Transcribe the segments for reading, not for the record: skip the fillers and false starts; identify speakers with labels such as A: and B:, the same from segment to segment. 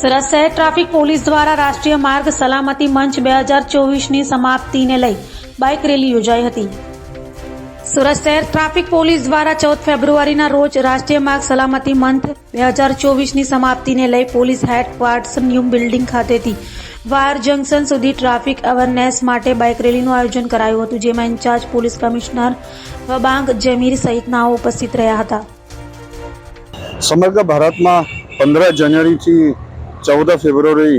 A: સુરત શહેર traffic police દ્વારા રાષ્ટ્રીય માર્ગ સલામતી મંચ 2024ની સમાપ્તિને લઈ બાઇક રેલી યોજાઈ હતી। સુરત શહેર ટ્રાફિક પોલીસ દ્વારા 14 ફેબ્રુઆરીના રોજ રાષ્ટ્રીય માર્ગ સલામતી મંથ 2024ની સમાપ્તિને લઈ પોલીસ હેડક્વાર્ટર્સ ન્યૂ બિલ્ડિંગ ખાતેથી વાયર જંકશન સુધી ટ્રાફિક અવેરનેસ માટે બાઇક રેલીનું આયોજન કરાયું હતું, જેમાં incharge police commissioner Wabang Jamir સહિતનાઓ ઉપસ્થિત રહ્યા હતા।
B: સમગ્ર ભારતમાં 15 જાન્યુઆરીથી 14 ફેબ્રુઆરી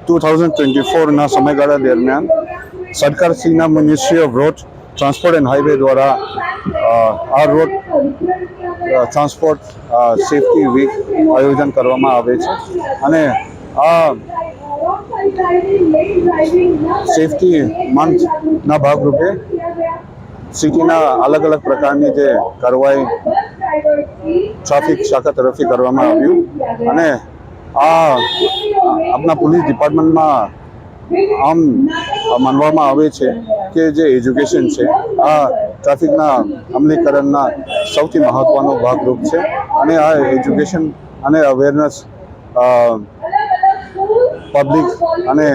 B: 2024ના સમયગાળા દરમિયાન સરકારશ્રીના ministry of road transport and highway દ્વારા આ રોડ ટ્રાન્સપોર્ટ સેફટી વીક આયોજન કરવામાં આવે છે અને આ સેફટી મંથના ભાગરૂપે સિટીના અલગ અલગ પ્રકારની જે કાર્યવાહી ટ્રાફિક શાખા તરફથી કરવામાં આવ્યું અને આ આપણા પોલીસ ડિપાર્ટમેન્ટમાં આમ માનવામાં આવે છે કે જે એજ્યુકેશન છે આ ટ્રાફિકના અમલીકરણના સૌથી મહત્ત્વનો ભાગરૂપ છે અને આ એજ્યુકેશન અને અવેરનેસ પબ્લિક અને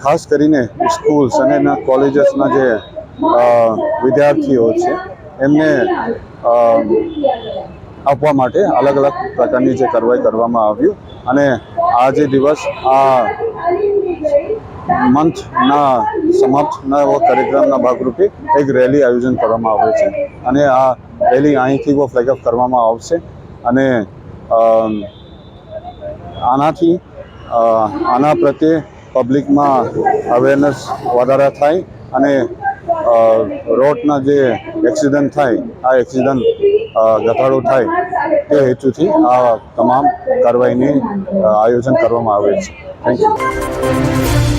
B: ખાસ કરીને સ્કૂલ્સ અને કોલેજીસના જે વિદ્યાર્થીઓ છે એમને આપવા માટે અલગ અલગ પ્રકારની જે કાર્યવાહી કરવામાં આવ્યું અને આ જે દિવસ આ મંથના સમાપ્તના કાર્યક્રમના ભાગરૂપે એક રેલી આયોજન કરવામાં આવે છે અને આ રેલી અહીંથી ફ્લેગ ઓફ કરવામાં આવશે અને આનાથી આના પ્રત્યે પબ્લિકમાં અવેરનેસ વધારા થાય અને રોડના જે એક્સિડન્ટ થાય આ એક્સિડન્ટ ઘટાડો થાય તે હેતુથી આ તમામ કાર્યવાહીની આયોજન કરવામાં આવે છે। Thank you.